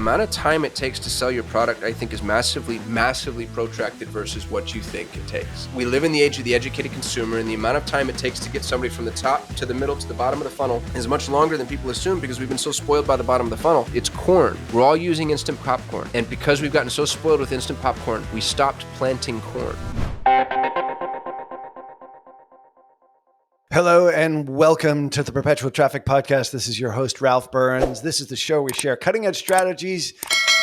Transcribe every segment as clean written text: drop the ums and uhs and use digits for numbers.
amount of time it takes to sell your product, I think, is massively, massively protracted versus what you think it takes. We live in the age of the educated consumer, and the amount of time it takes to get somebody from the top to the middle to the bottom of the funnel is much longer than people assume because we've been so spoiled by the bottom of the funnel. It's corn. We're all using instant popcorn. And because we've gotten so spoiled with instant popcorn, we stopped planting corn. Hello and welcome to the Perpetual Traffic podcast. This is your host, Ralph Burns. This is the show where we share cutting-edge strategies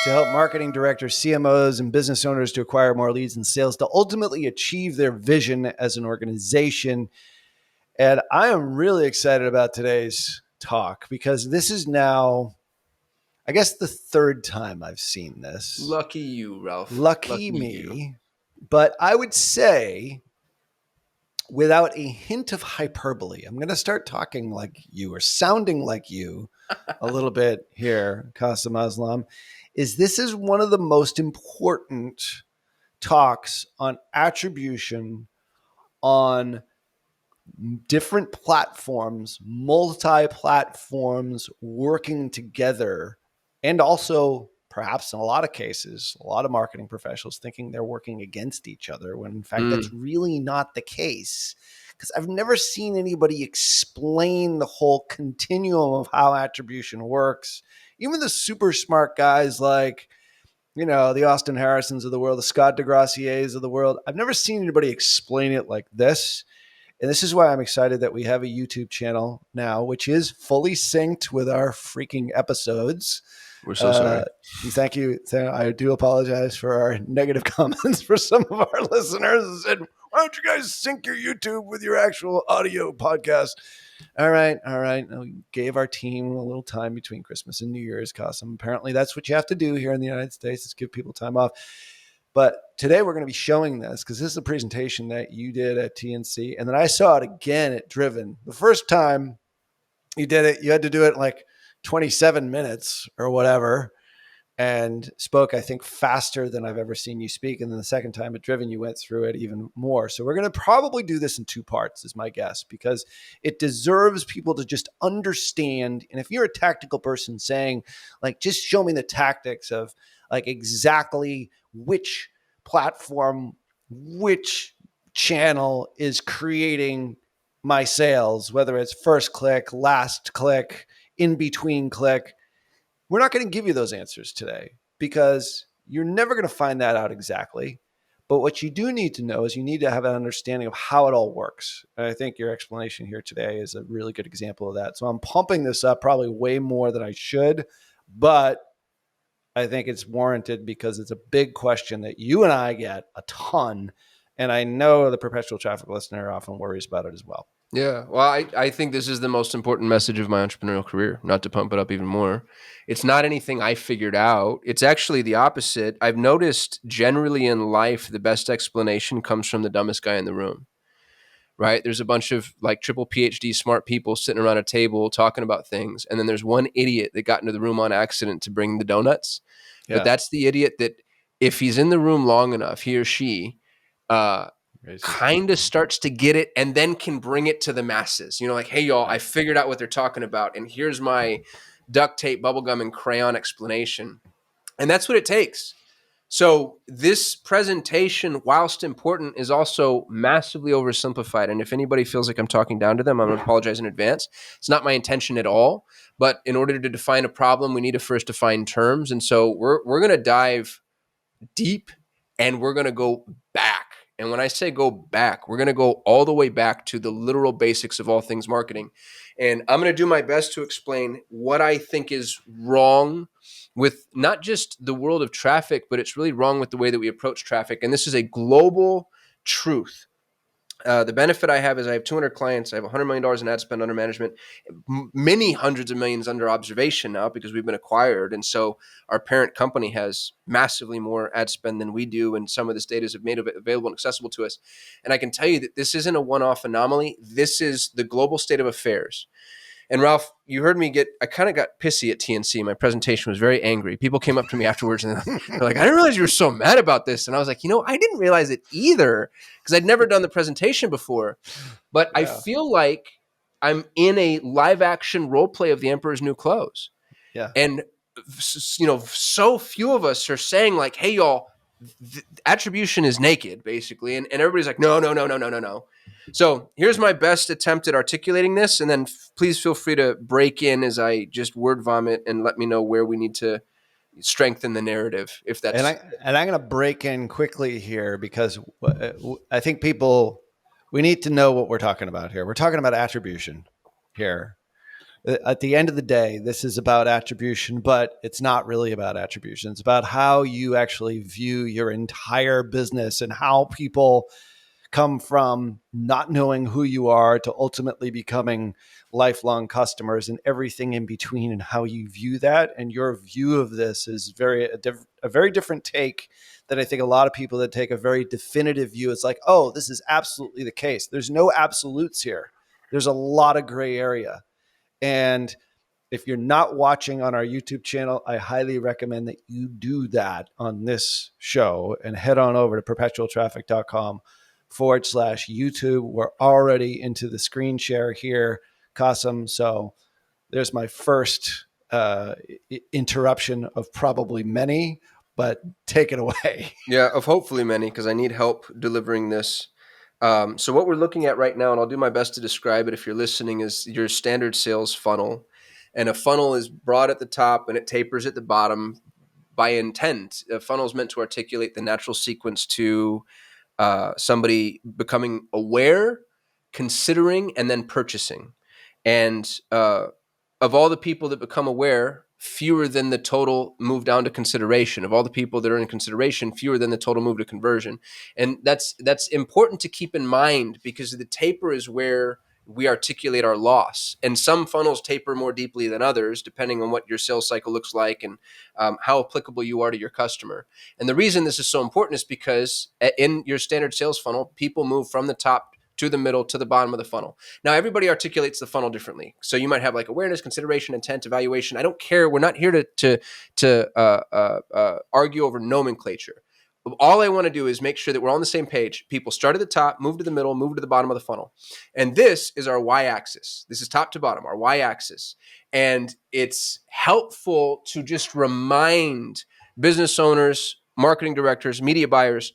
to help marketing directors, CMOs, and business owners to acquire more leads and sales to ultimately achieve their vision as an organization. And I am really excited about today's talk because this is now, I guess, the third time I've seen this. Lucky you, Ralph. Lucky me. You. But I would say, without a hint of hyperbole, I'm going to start talking like you or sounding like you a little bit here, Kasim Aslam, this is one of the most important talks on attribution on different platforms, multi-platforms working together, and also perhaps in a lot of cases, a lot of marketing professionals thinking they're working against each other when in fact that's really not the case. Because I've never seen anybody explain the whole continuum of how attribution works. Even the super smart guys like, you know, the Austin Harrisons of the world, the Scott DeGraciers of the world, I've never seen anybody explain it like this. And this is why I'm excited that we have a YouTube channel now, which is fully synced with our freaking episodes. We're so sorry. Thank you. I do apologize for our negative comments for some of our listeners who said, why don't you guys sync your YouTube with your actual audio podcast? All right. We gave our team a little time between Christmas and New Year's, Kasim. Apparently that's what you have to do here in the United States, is give people time off. But today we're going to be showing this because this is a presentation that you did at TNC. And then I saw it again at Driven. The first time you did it, you had to do it like 27 minutes or whatever, and spoke, I think, faster than I've ever seen you speak. And then the second time at Driven, you went through it even more. So we're going to probably do this in two parts, is my guess, because it deserves people to just understand. And if you're a tactical person saying, like, just show me the tactics of like exactly which platform, which channel is creating my sales, whether it's first click, last click, in between click. We're not going to give you those answers today because you're never going to find that out exactly. But what you do need to know is you need to have an understanding of how it all works. And I think your explanation here today is a really good example of that. So I'm pumping this up probably way more than I should, but I think it's warranted because it's a big question that you and I get a ton. And I know the Perpetual Traffic listener often worries about it as well. Yeah, well, I think this is the most important message of my entrepreneurial career, not to pump it up even more. It's not anything I figured out. It's actually the opposite. I've noticed generally in life, the best explanation comes from the dumbest guy in the room, right? There's a bunch of like triple PhD smart people sitting around a table talking about things. And then there's one idiot that got into the room on accident to bring the donuts. Yeah. But that's the idiot that if he's in the room long enough, he or she, kind of starts to get it and then can bring it to the masses. You know, like, hey, y'all, I figured out what they're talking about. And here's my duct tape, bubblegum, and crayon explanation. And that's what it takes. So this presentation, whilst important, is also massively oversimplified. And if anybody feels like I'm talking down to them, I'm going to apologize in advance. It's not my intention at all. But in order to define a problem, we need to first define terms. And so we're going to dive deep and we're going to go back. And when I say go back, we're going to go all the way back to the literal basics of all things marketing. And I'm going to do my best to explain what I think is wrong with not just the world of traffic, but it's really wrong with the way that we approach traffic. And this is a global truth. The benefit I have is I have 200 clients. I have $100 million in ad spend under management, many hundreds of millions under observation now because we've been acquired. And so our parent company has massively more ad spend than we do. And some of this data is made available and accessible to us. And I can tell you that this isn't a one-off anomaly. This is the global state of affairs. And Ralph, you heard me I kind of got pissy at TNC. My presentation was very angry. People came up to me afterwards and they're like, I didn't realize you were so mad about this. And I was like, I didn't realize it either because I'd never done the presentation before. But yeah. I feel like I'm in a live action role play of The Emperor's New Clothes. Yeah. And so few of us are saying like, hey, y'all, attribution is naked, basically. And everybody's like, no, no, no, no, no, no, no. So here's my best attempt at articulating this. And then please feel free to break in as I just word vomit and let me know where we need to strengthen the narrative, if And that's. I'm going to break in quickly here because I think we need to know what we're talking about here. We're talking about attribution here. At the end of the day, this is about attribution, but it's not really about attribution. It's about how you actually view your entire business and how people come from not knowing who you are to ultimately becoming lifelong customers and everything in between, and how you view that. And your view of this is a very different take than I think a lot of people that take a very definitive view. It's like, oh, this is absolutely the case. There's no absolutes here. There's a lot of gray area. And if you're not watching on our YouTube channel, I highly recommend that you do that on this show and head on over to perpetualtraffic.com/YouTube. We're already into the screen share here, Kasim. So there's my first interruption of probably many, but take it away. Yeah, of hopefully many, because I need help delivering this. So what we're looking at right now, and I'll do my best to describe it if you're listening, is your standard sales funnel. And a funnel is broad at the top and it tapers at the bottom by intent. A funnel is meant to articulate the natural sequence to somebody becoming aware, considering, and then purchasing. And of all the people that become aware, fewer than the total move down to consideration. Of all the people that are in consideration, fewer than the total move to conversion. And that's important to keep in mind, because the taper is where we articulate our loss. And some funnels taper more deeply than others, depending on what your sales cycle looks like and how applicable you are to your customer. And the reason this is so important is because in your standard sales funnel, people move from the top to the middle to the bottom of the funnel. Now, everybody articulates the funnel differently. So you might have like awareness, consideration, intent, evaluation. I don't care. We're not here to argue over nomenclature. All I want to do is make sure that we're on the same page. People start at the top, move to the middle, move to the bottom of the funnel. And this is our y-axis. This is top to bottom, our y-axis. And it's helpful to just remind business owners, marketing directors, media buyers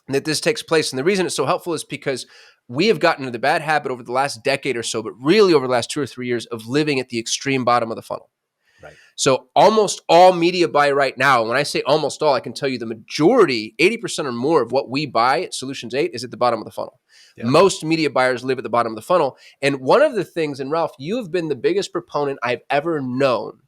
that this takes place. And the reason it's so helpful is because we have gotten into the bad habit over the last decade or so, but really over the last 2 or 3 years, of living at the extreme bottom of the funnel. Right. So almost all media buy right now, when I say almost all, I can tell you the majority, 80% or more of what we buy at Solutions 8 is at the bottom of the funnel. Yep. Most media buyers live at the bottom of the funnel. And one of the things, and Ralph, you have been the biggest proponent I've ever known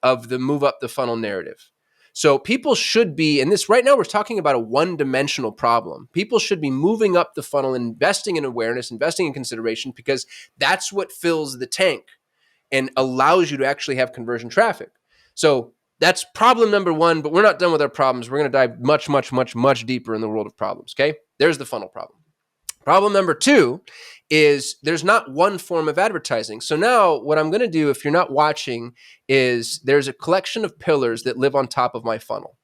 of the move up the funnel narrative. So people should be, and this right now we're talking about a one-dimensional problem. People should be moving up the funnel, investing in awareness, investing in consideration, because that's what fills the tank and allows you to actually have conversion traffic. So that's problem number one, but we're not done with our problems. We're going to dive much, much, much, much deeper in the world of problems, okay? There's the funnel problem. Problem number two is there's not one form of advertising. So now what I'm going to do, if you're not watching, is there's a collection of pillars that live on top of my funnel.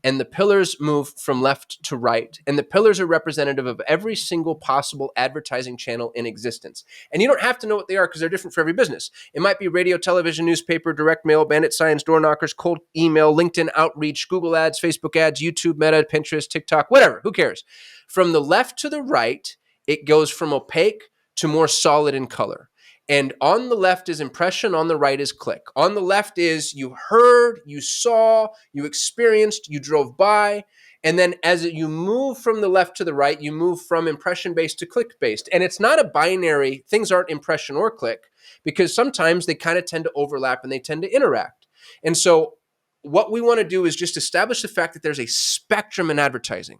And the pillars move from left to right. And the pillars are representative of every single possible advertising channel in existence. And you don't have to know what they are, because they're different for every business. It might be radio, television, newspaper, direct mail, bandit signs, door knockers, cold email, LinkedIn outreach, Google ads, Facebook ads, YouTube, Meta, Pinterest, TikTok, whatever. Who cares? From the left to the right, it goes from opaque to more solid in color. And on the left is impression, on the right is click. On the left is you heard, you saw, you experienced, you drove by. And then as you move from the left to the right, you move from impression-based to click-based. And it's not a binary, things aren't impression or click, because sometimes they kind of tend to overlap and they tend to interact. And so what we want to do is just establish the fact that there's a spectrum in advertising.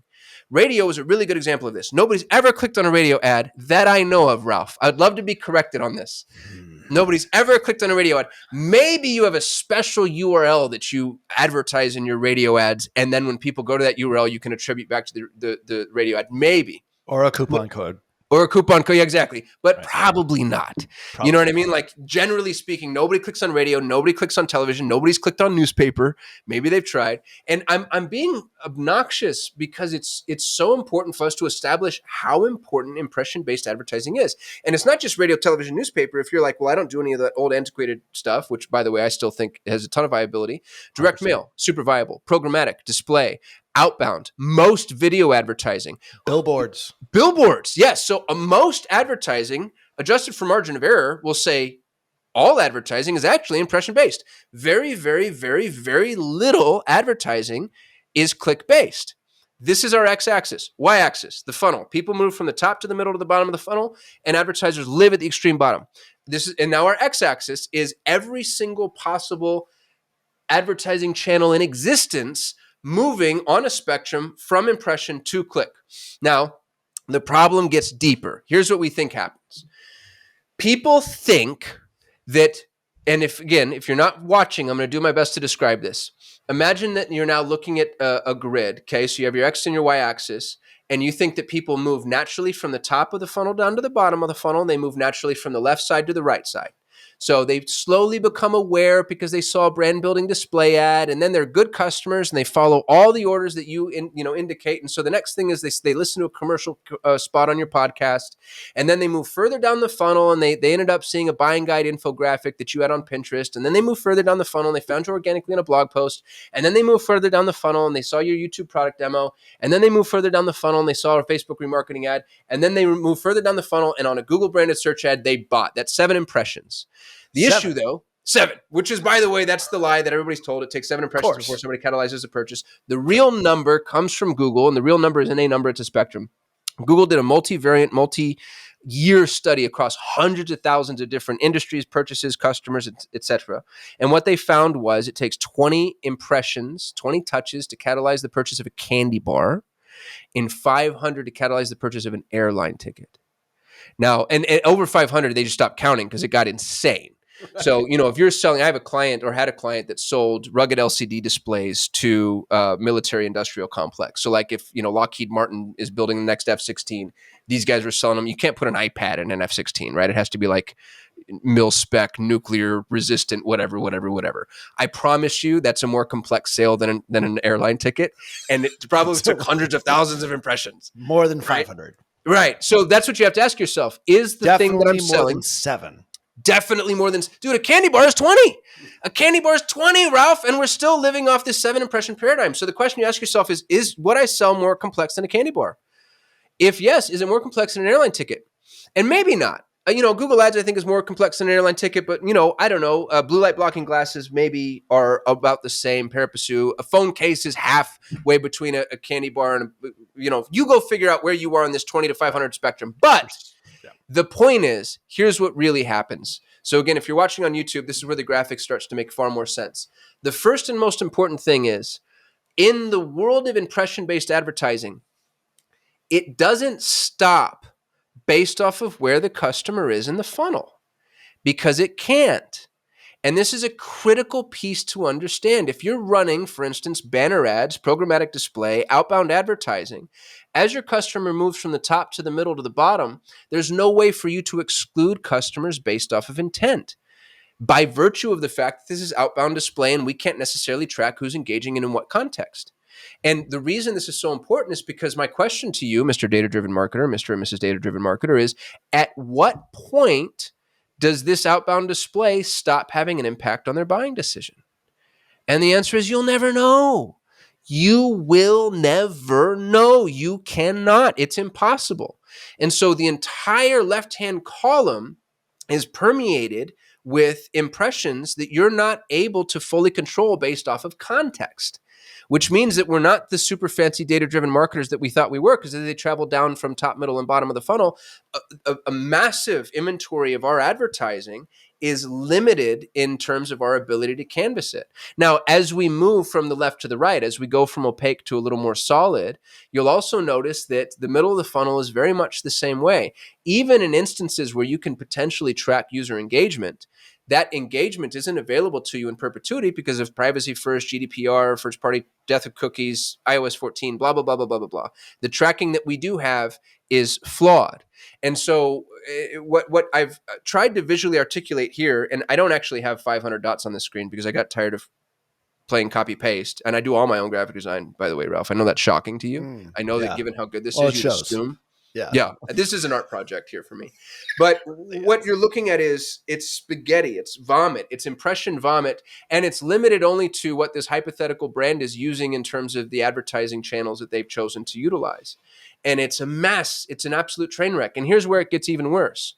Radio is a really good example of this. Nobody's ever clicked on a radio ad that I know of, Ralph. I'd love to be corrected on this. Nobody's ever clicked on a radio ad. Maybe you have a special URL that you advertise in your radio ads, and then when people go to that URL, you can attribute back to the radio ad. Maybe. Or a coupon code. Or a coupon code, yeah, exactly. But Right. probably not. You know Probably what I mean? not. Like, generally speaking, nobody clicks on radio, nobody clicks on television, nobody's clicked on newspaper. Maybe they've tried. And I'm being obnoxious because it's so important for us to establish how important impression-based advertising is. And it's not just radio, television, newspaper. If you're like, well, I don't do any of that old antiquated stuff, which, by the way, I still think has a ton of viability. Direct 100%. mail, super viable. Programmatic, display, outbound, most video advertising. Billboards. Billboards, yes. So most advertising, adjusted for margin of error, will say all advertising is actually impression based. Very, very, very, very little advertising is click based. This is our x axis. Y axis, the funnel. People move from the top to the middle to the bottom of the funnel, and advertisers live at the extreme bottom. And now our x axis is every single possible advertising channel in existence moving on a spectrum from impression to click. Now, the problem gets deeper. Here's what we think happens. People think that, and if you're not watching, I'm going to do my best to describe this. Imagine that you're now looking at a grid, okay? So you have your X and your Y axis, and you think that people move naturally from the top of the funnel down to the bottom of the funnel, and they move naturally from the left side to the right side. So they slowly become aware because they saw a brand building display ad, and then they're good customers and they follow all the orders that you indicate. And so the next thing is they listen to a commercial spot on your podcast, and then they move further down the funnel and they ended up seeing a buying guide infographic that you had on Pinterest, and then they move further down the funnel and they found you organically in a blog post, and then they move further down the funnel and they saw your YouTube product demo, and then they move further down the funnel and they saw a Facebook remarketing ad, and then they move further down the funnel and on a Google branded search ad they bought. That's 7 impressions. The issue, though, 7, which is, by the way, that's the lie that everybody's told. It takes 7 impressions before somebody catalyzes a purchase. The real number comes from Google, and the real number isn't a number, it's a spectrum. Google did a multivariate, multi-year study across hundreds of thousands of different industries, purchases, customers, etc. And what they found was it takes 20 impressions, 20 touches to catalyze the purchase of a candy bar, and 500 to catalyze the purchase of an airline ticket. Now, and over 500, they just stopped counting because it got insane. So, if you're selling, I have a client or had a client that sold rugged LCD displays to military industrial complex. So like if, Lockheed Martin is building the next F-16, these guys are selling them. You can't put an iPad in an F-16, right? It has to be like mil-spec, nuclear resistant, whatever. I promise you that's a more complex sale than an airline ticket. And it probably took hundreds of thousands of impressions. More than 500. Right. So that's what you have to ask yourself. Is the Definitely thing that I'm more selling than 7? Definitely more than, dude, a candy bar is 20. A candy bar is 20, Ralph, and we're still living off this 7 impression paradigm. So the question you ask yourself is what I sell more complex than a candy bar? If yes, is it more complex than an airline ticket? And maybe not. Google Ads, I think, is more complex than an airline ticket, but, I don't know. Blue light blocking glasses maybe are about the same, pari passu. A phone case is halfway between a candy bar and, you go figure out where you are on this 20 to 500 spectrum. But the point is, here's what really happens. So again, if you're watching on YouTube, this is where the graphic starts to make far more sense. The first and most important thing is, in the world of impression-based advertising, it doesn't stop based off of where the customer is in the funnel, because it can't. And this is a critical piece to understand. If you're running, for instance, banner ads, programmatic display, outbound advertising, as your customer moves from the top to the middle to the bottom, there's no way for you to exclude customers based off of intent, by virtue of the fact that this is outbound display and we can't necessarily track who's engaging and in what context. And the reason this is so important is because my question to you, Mr. Data-Driven Marketer, Mr. and Mrs. Data-Driven Marketer, is at what point does this outbound display stop having an impact on their buying decision? And the answer is you'll never know. You will never know. You cannot. It's impossible. And so the entire left-hand column is permeated with impressions that you're not able to fully control based off of context, which means that we're not the super fancy data-driven marketers that we thought we were, because as they travel down from top, middle, and bottom of the funnel, a massive inventory of our advertising is limited in terms of our ability to canvas it. Now, as we move from the left to the right, as we go from opaque to a little more solid, you'll also notice that the middle of the funnel is very much the same way. Even in instances where you can potentially track user engagement, that engagement isn't available to you in perpetuity because of privacy first, GDPR, first party death of cookies, iOS 14, blah, blah, blah, blah, blah, blah, blah. The tracking that we do have is flawed. And so what I've tried to visually articulate here, and I don't actually have 500 dots on the screen because I got tired of playing copy paste, and I do all my own graphic design, by the way, Ralph. I know that's shocking to you. I know that Yeah. given how good this Well, is, it you'd shows. assume. Yeah. Yeah, this is an art project here for me. But what you're looking at is it's spaghetti, it's vomit, it's impression vomit, and it's limited only to what this hypothetical brand is using in terms of the advertising channels that they've chosen to utilize. And it's a mess. It's an absolute train wreck. And here's where it gets even worse.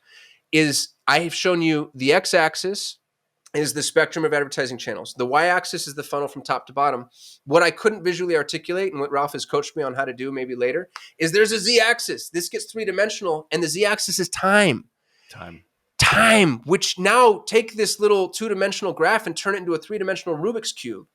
Is I have shown you the x-axis is the spectrum of advertising channels. The y-axis is the funnel from top to bottom. What I couldn't visually articulate, and what Ralph has coached me on how to do maybe later, is there's a z-axis. This gets three-dimensional, and the z-axis is time. Time, which now take this little two-dimensional graph and turn it into a three-dimensional Rubik's Cube,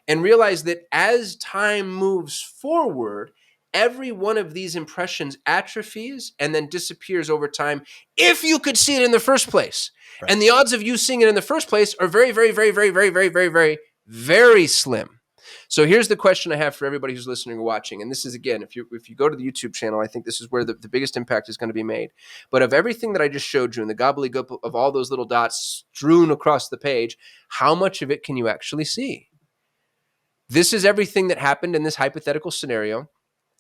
and realize that as time moves forward, every one of these impressions atrophies and then disappears over time if you could see it in the first place. Right. And the odds of you seeing it in the first place are very, very, very, very, very, very, very, very, very slim. So here's the question I have for everybody who's listening or watching. And this is, again, if you go to the YouTube channel, I think this is where the biggest impact is going to be made. But of everything that I just showed you and the gobbledygook of all those little dots strewn across the page, how much of it can you actually see? This is everything that happened in this hypothetical scenario.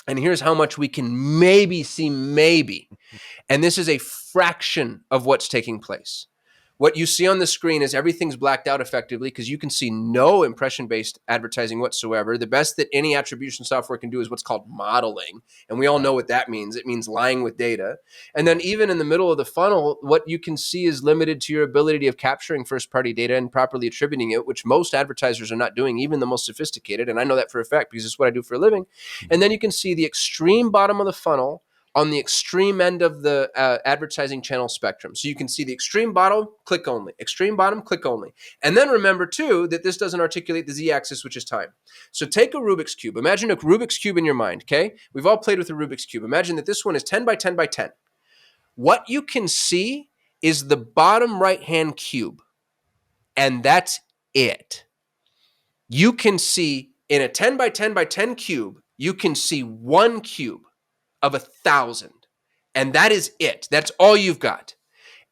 And here's how much we can maybe see, maybe. And this is a fraction of what's taking place. What you see on the screen is everything's blacked out effectively because you can see no impression-based advertising whatsoever. The best that any attribution software can do is what's called modeling. And we all know what that means. It means lying with data. And then even in the middle of the funnel, what you can see is limited to your ability of capturing first-party data and properly attributing it, which most advertisers are not doing, even the most sophisticated. And I know that for a fact because it's what I do for a living. And then you can see the extreme bottom of the funnel on the extreme end of the advertising channel spectrum. So you can see the extreme bottom, click only. Extreme bottom, click only. And then remember, too, that this doesn't articulate the z-axis, which is time. So take a Rubik's Cube. Imagine a Rubik's Cube in your mind, okay? We've all played with a Rubik's Cube. Imagine that this one is 10 by 10 by 10. What you can see is the bottom right-hand cube, and that's it. You can see in a 10 by 10 by 10 cube, you can see one cube of 1,000. And that is it. That's all you've got.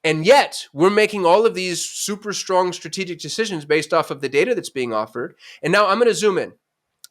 And yet we're making all of these super strong strategic decisions based off of the data that's being offered. And now I'm going to zoom in.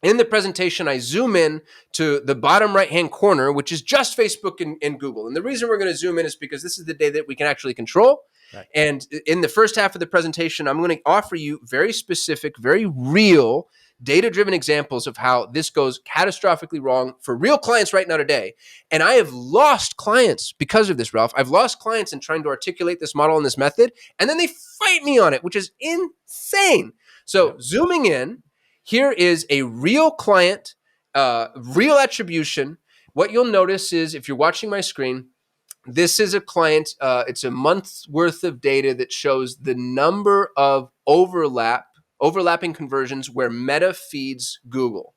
In the presentation, I zoom in to the bottom right-hand corner, which is just Facebook and Google. And the reason we're going to zoom in is because this is the data that we can actually control. Right. And in the first half of the presentation, I'm going to offer you very specific, very real data-driven examples of how this goes catastrophically wrong for real clients right now today. And I have lost clients because of this, Ralph. I've lost clients in trying to articulate this model and this method, and then they fight me on it, which is insane. So zooming in, here is a real client, real attribution. What you'll notice is if you're watching my screen, this is a client. It's a month's worth of data that shows the number of overlapping conversions where Meta feeds Google.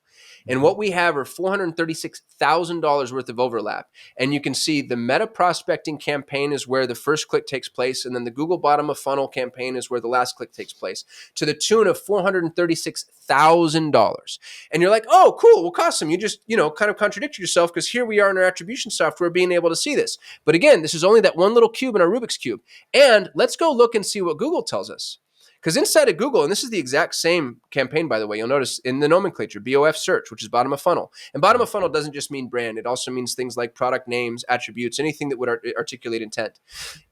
And what we have are $436,000 worth of overlap. And you can see the Meta prospecting campaign is where the first click takes place. And then the Google bottom of funnel campaign is where the last click takes place to the tune of $436,000. And you're like, oh, cool. Well, Kasim, you just, kind of contradicted yourself because here we are in our attribution software being able to see this. But again, this is only that one little cube in our Rubik's Cube. And let's go look and see what Google tells us. Because inside of Google, and this is the exact same campaign, by the way, you'll notice in the nomenclature, BOF search, which is bottom of funnel. And bottom of funnel doesn't just mean brand. It also means things like product names, attributes, anything that would articulate intent.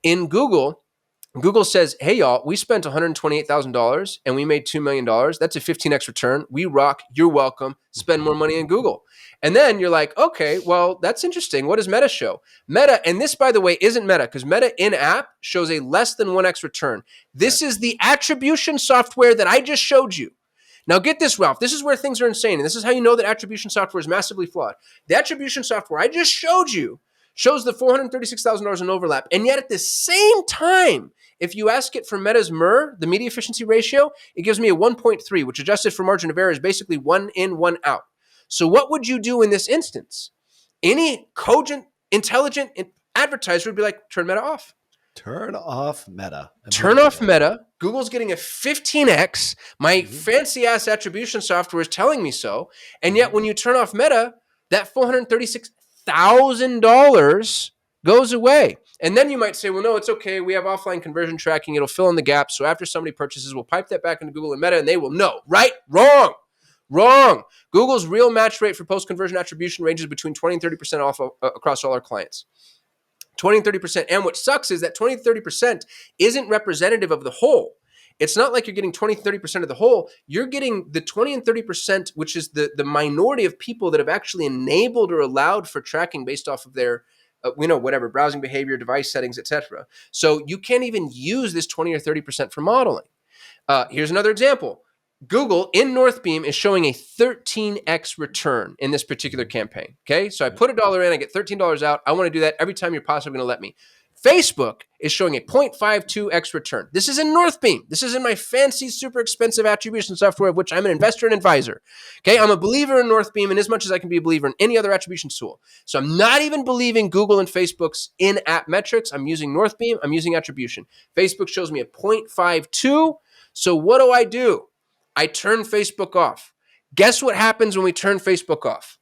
In Google says, hey, y'all, we spent $128,000 and we made $2 million. That's a 15x return. We rock. You're welcome. Spend more money in Google. And then you're like, okay, well, that's interesting. What does Meta show? Meta, and this, by the way, isn't Meta because Meta in-app shows a less than 1x return. This is the attribution software that I just showed you. Now get this, Ralph. This is where things are insane. And this is how you know that attribution software is massively flawed. The attribution software I just showed you shows the $436,000 in overlap. And yet at the same time, if you ask it for Meta's MER, the media efficiency ratio, it gives me a 1.3, which adjusted for margin of error is basically 1 in, 1 out. So what would you do in this instance? Any cogent, intelligent advertiser would be like, turn Meta off. Turn off Meta Turn off immediately. Meta. Google's getting a 15x. My Mm-hmm. fancy ass attribution software is telling me so. And yet, Mm-hmm. when you turn off Meta, that $436,000 goes away. And then you might say, well, no, it's okay. We have offline conversion tracking. It'll fill in the gaps. So after somebody purchases, we'll pipe that back into Google and Meta, and they will know. Right? Wrong. Wrong. Google's real match rate for post-conversion attribution ranges between 20 and 30% off across all our clients. 20 and 30%. And what sucks is that 20 to 30% isn't representative of the whole. It's not like you're getting 20 to 30% of the whole. You're getting the 20 and 30%, which is the minority of people that have actually enabled or allowed for tracking based off of their whatever, browsing behavior, device settings, etc. So you can't even use this 20 or 30% for modeling. Here's another example. Google in Northbeam is showing a 13x return in this particular campaign. Okay, so I put $1 in, I get $13 out. I want to do that every time you're possibly going to let me. Facebook is showing a 0.52x return. This is in Northbeam. This is in my fancy, super expensive attribution software, of which I'm an investor and advisor. Okay, I'm a believer in Northbeam, and as much as I can be a believer in any other attribution tool. So I'm not even believing Google and Facebook's in-app metrics. I'm using Northbeam. I'm using attribution. Facebook shows me a 0.52. So what do? I turn Facebook off. Guess what happens when we turn Facebook off?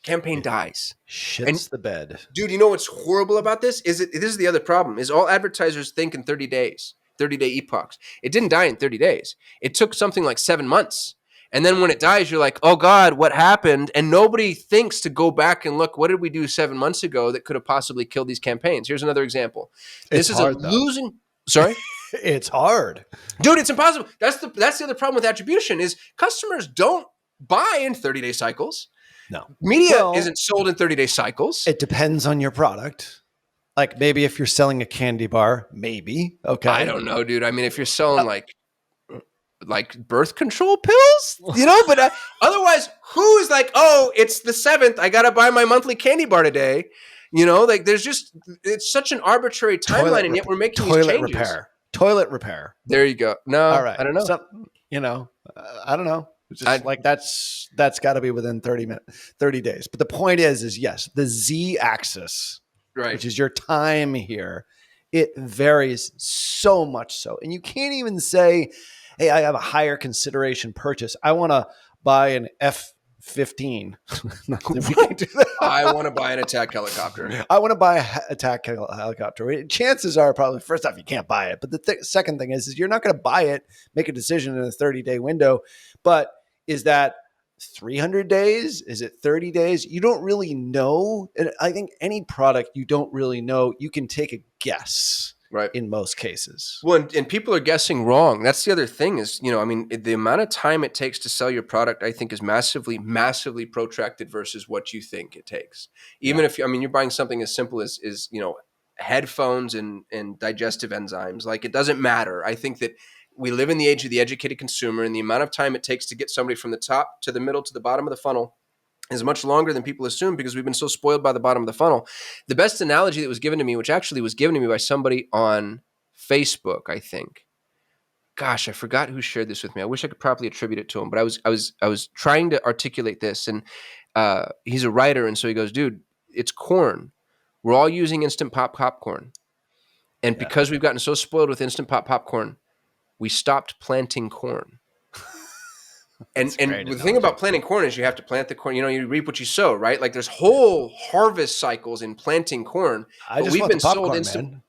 Campaign It dies. And shits the bed. dude, you know what's horrible about this? This is the other problem, is all advertisers think in 30 days, 30-day epochs. It didn't die in 30 days. It took something like 7 months. And then when it dies, you're like, oh God, what happened? And nobody thinks to go back and look, what did we do 7 months ago that could have possibly killed these campaigns? Here's another example. It's This is a hard though. losing. Sorry? It's hard. Dude, it's impossible. That's the other problem with attribution is customers don't buy in 30-day cycles. No. Media isn't sold in 30-day cycles. It depends on your product. Like maybe if you're selling a candy bar, maybe. Okay. I don't know, dude. I mean, if you're selling like birth control pills, but otherwise, who is like, oh, it's the 7th. I got to buy my monthly candy bar today. Like it's such an arbitrary timeline, and yet we're making these changes. Toilet repair. There you go. No, all right. I don't know. I don't know. It's just that's got to be within 30 days. But the point is yes, the Z axis, right, which is your time here, it varies so much so. And you can't even say, hey, I have a higher consideration purchase. I want to buy an F-15. I want to buy an attack helicopter. I want to buy an attack helicopter. Chances are probably, first off, you can't buy it. But the second thing is you're not going to buy it, make a decision in a 30-day window. But is that 300 days? Is it 30 days? You don't really know. And I think any product you don't really know, you can take a guess. Right. In most cases. Well, and people are guessing wrong. That's the other thing is, the amount of time it takes to sell your product, I think, is massively, massively protracted versus what you think it takes. Even if you're buying something as simple as headphones and digestive enzymes, like it doesn't matter. I think that we live in the age of the educated consumer, and the amount of time it takes to get somebody from the top to the middle to the bottom of the funnel is much longer than people assume because we've been so spoiled by the bottom of the funnel. The best analogy that was given to me, which actually was given to me by somebody on Facebook, I think. Gosh, I forgot who shared this with me. I wish I could properly attribute it to him, but I was trying to articulate this, and he's a writer, and so he goes, dude, it's corn. We're all using Instant Pop popcorn. And because we've gotten so spoiled with Instant Pop popcorn, we stopped planting corn. And the thing about planting corn is you have to plant the corn. You reap what you sow, right? Like there's whole harvest cycles in planting corn. We've been sold instant, man.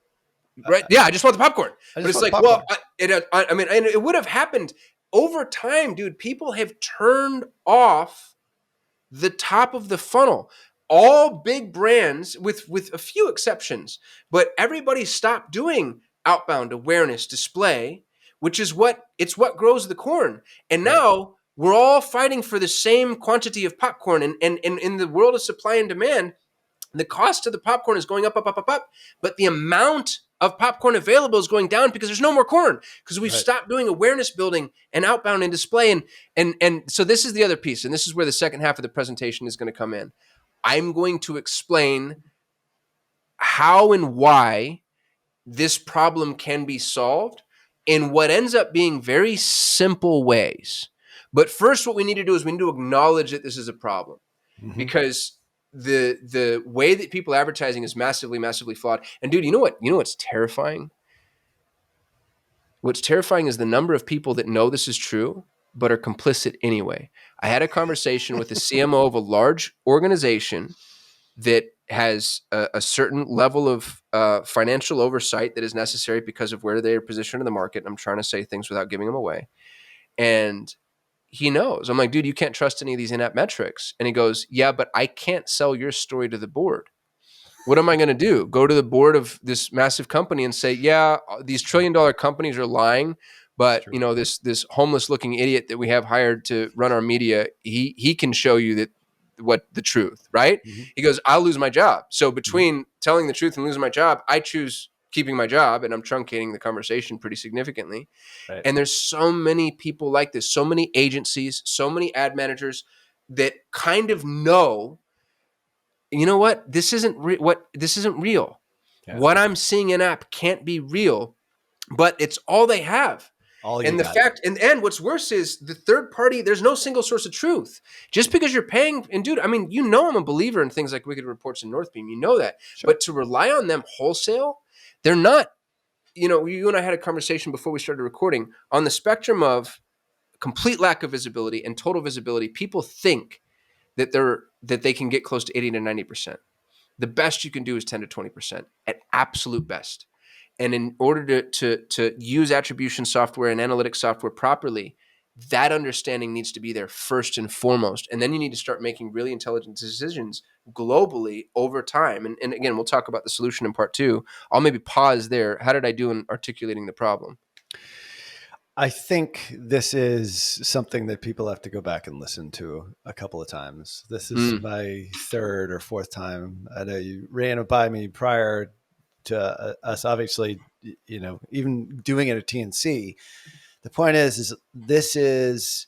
Right? Yeah, I just want the popcorn. But it's like, well, and it would have happened over time, dude. People have turned off the top of the funnel. All big brands, with a few exceptions, but everybody stopped doing outbound awareness display, which is what grows the corn. And now we're all fighting for the same quantity of popcorn. And in the world of supply and demand, the cost of the popcorn is going up, but the amount of popcorn available is going down because there's no more corn because we've stopped doing awareness building and outbound and display. And so this is the other piece. And this is where the second half of the presentation is going to come in. I'm going to explain how and why this problem can be solved in what ends up being very simple ways. But first, what we need to do is we need to acknowledge that this is a problem. Mm-hmm. Because the way that people advertising is massively flawed. And dude, what's terrifying? What's terrifying is the number of people that know this is true but are complicit anyway. I had a conversation with the CMO of a large organization that has a certain level of financial oversight that is necessary because of where they are positioned in the market. I'm trying to say things without giving them away. And he knows. I'm like, dude, you can't trust any of these in-app metrics. And he goes, yeah, but I can't sell your story to the board. What am I going to do? Go to the board of this massive company and say, yeah, these trillion-dollar companies are lying, It's but true. this homeless-looking idiot that we have hired to run our media, he can show you that what the truth, right? Mm-hmm. He goes, I'll lose my job. So Mm-hmm. between telling the truth and losing my job, I choose keeping my job, and I'm truncating the conversation pretty significantly. Right. And there's so many people like this, so many agencies, so many ad managers that kind of know, you know what? This isn't real. Yeah. What I'm seeing in app can't be real, but it's all they have. All you And the got. fact, and what's worse is the third party, there's no single source of truth. Just because you're paying, and dude, I mean, I'm a believer in things like Wicked Reports and Northbeam, you know that. Sure. But to rely on them wholesale, they're not, you and I had a conversation before we started recording on the spectrum of complete lack of visibility and total visibility. People think that they can get close to 80 to 90%. The best you can do is 10 to 20% at absolute best. And in order to use attribution software and analytics software properly, that understanding needs to be there first and foremost. And then you need to start making really intelligent decisions globally over time. And again, we'll talk about the solution in part two. I'll maybe pause there. How did I do in articulating the problem? I think this is something that people have to go back and listen to a couple of times. This is my third or fourth time. I know you ran it by me prior to us, obviously, even doing it at TNC. The point is this is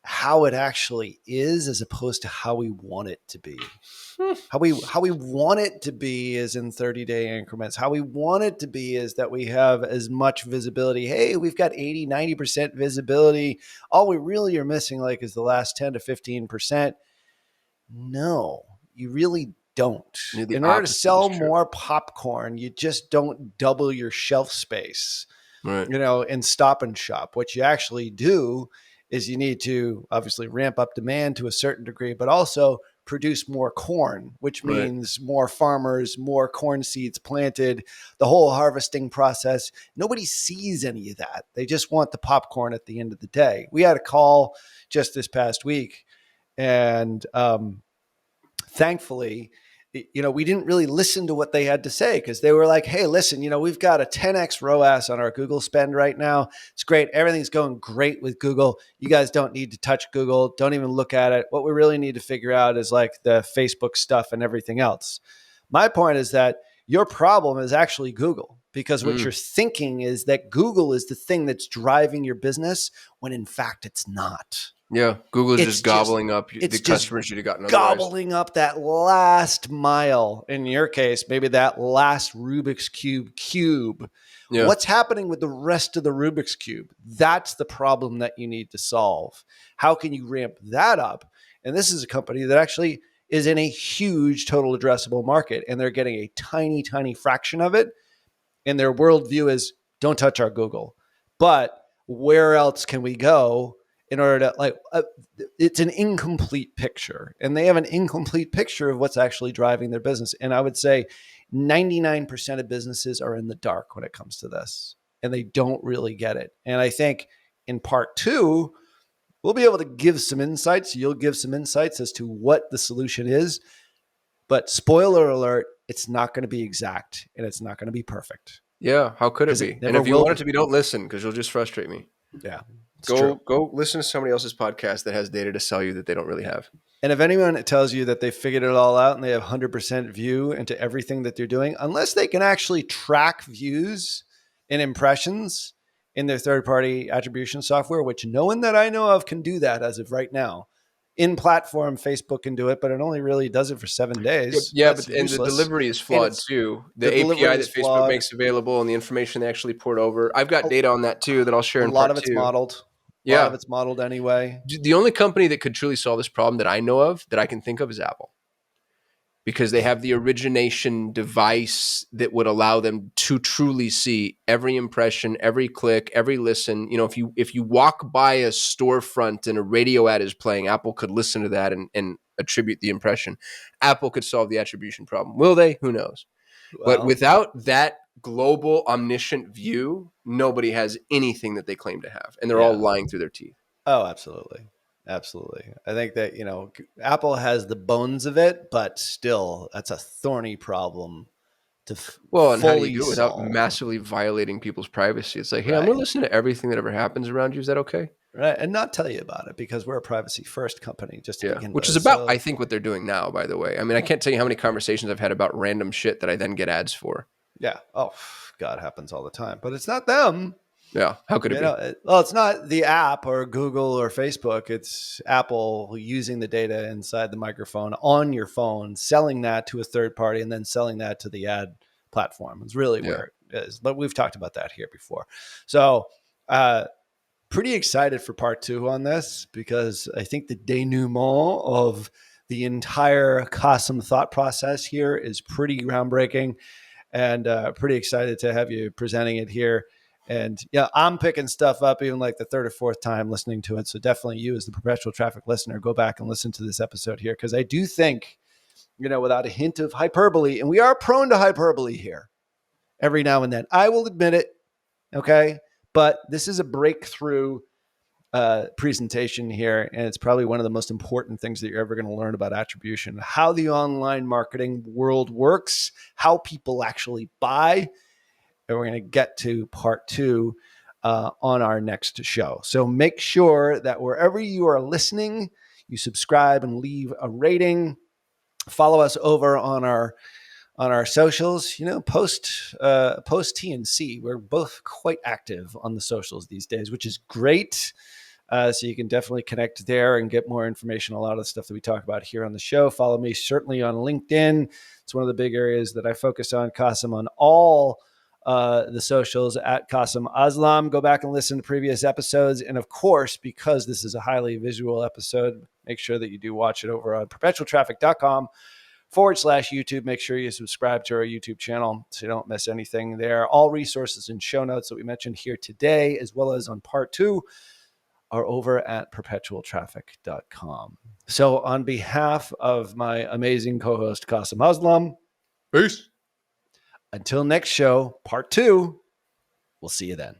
how it actually is as opposed to how we want it to be. How we want it to be is in 30-day increments. How we want it to be is that we have as much visibility. Hey, we've got 80, 90% visibility. All we really are missing is the last 10 to 15%. No, you really don't. The In order to opposite is sell true. more popcorn, you just don't double your shelf space, Right. and Stop and Shop. What you actually do is you need to obviously ramp up demand to a certain degree, but also produce more corn, which Right. means more farmers, more corn seeds planted, the whole harvesting process. Nobody sees any of that. They just want the popcorn at the end of the day. We had a call just this past week, and thankfully, we didn't really listen to what they had to say because they were like, hey, listen, we've got a 10x ROAS on our Google spend right now. It's great. Everything's going great with Google. You guys don't need to touch Google. Don't even look at it. What we really need to figure out is the Facebook stuff and everything else. My point is that your problem is actually Google, because what you're thinking is that Google is the thing that's driving your business when in fact it's not. Yeah. Google's It's just gobbling up it's the just customers you'd have gotten otherwise. gobbling up that last mile. In your case, maybe that last Rubik's cube. Yeah. What's happening with the rest of the Rubik's cube? That's the problem that you need to solve. How can you ramp that up? And this is a company that actually is in a huge total addressable market, and they're getting a tiny, tiny fraction of it. And their worldview is don't touch our Google. But where else can we go in order to it's an incomplete picture, and they have an incomplete picture of what's actually driving their business. And I would say 99% of businesses are in the dark when it comes to this, and they don't really get it. And I think in part two, we'll be able to give some insights. You'll give some insights as to what the solution is. But spoiler alert, it's not going to be exact, and it's not going to be perfect. Yeah. How could it be? It And never if you will want it be. to be, don't listen because you'll just frustrate me. Yeah, it's true. Go listen to somebody else's podcast that has data to sell you that they don't really have. And if anyone tells you that they figured it all out and they have 100% view into everything that they're doing, unless they can actually track views and impressions in their third-party attribution software, which no one that I know of can do that as of right now. In platform, Facebook can do it, but it only really does it for 7 days. Yeah, That's but and the useless. delivery is And flawed too. The the delivery API is that Facebook flawed. makes available and the information they actually port over. I've got A, data on that too that I'll share a in lot part of it's two. modeled. A lot of Yeah. it's modeled anyway. The only company that could truly solve this problem that I know of that I can think of is Apple. because they have the origination device that would allow them to truly see every impression, every click, every listen. You know, if you walk by a storefront and a radio ad is playing, Apple could listen to that and attribute the impression. Apple could solve the attribution problem. Will they? Who knows? But Well, without that global omniscient view, nobody has anything that they claim to have, and they're all yeah. lying through their teeth. Oh, absolutely. Absolutely. I think that, Apple has the bones of it, but still, that's a thorny problem to Well, and how do you fully do it without solve. massively violating people's privacy? It's like, hey, I'm going to Right. listen to everything that ever happens around you. Is that okay? Right. And not tell you about it because we're a privacy first company just to Yeah. begin Which is with. about, So, I think, what they're doing now, by the way. I mean, I can't tell you how many conversations I've had about random shit that I then get ads for. yeah. Oh, God, happens all the time. But it's not them. Yeah. How could it be? Well, it's not the app or Google or Facebook. It's Apple using the data inside the microphone on your phone, selling that to a third party, and then selling that to the ad platform. It's really Yeah. where it is. But we've talked about that here before. So, pretty excited for part 2 on this because I think the denouement of the entire Kasim thought process here is pretty groundbreaking, and pretty excited to have you presenting it here. And yeah, I'm picking stuff up even like the third or fourth time listening to it. So definitely you as the Perpetual Traffic listener, go back and listen to this episode here because I do think, without a hint of hyperbole, and we are prone to hyperbole here every now and then. I will admit it. Okay. But this is a breakthrough presentation here, and it's probably one of the most important things that you're ever going to learn about attribution, how the online marketing world works, how people actually buy. And we're going to get to part 2 on our next show. So make sure that wherever you are listening, you subscribe and leave a rating. Follow us over on our socials. Post TNC. We're both quite active on the socials these days, which is great. So you can definitely connect there and get more information on a lot of the stuff that we talk about here on the show. Follow me certainly on LinkedIn. It's one of the big areas that I focus on. Kasim on all the socials at Kasim Aslam. Go back and listen to previous episodes. And of course, because this is a highly visual episode, make sure that you do watch it over on perpetualtraffic.com/YouTube. Make sure you subscribe to our YouTube channel so you don't miss anything there. All resources and show notes that we mentioned here today, as well as on part 2, are over at perpetualtraffic.com. So on behalf of my amazing co-host, Kasim Aslam, Peace. until next show, part 2, we'll see you then.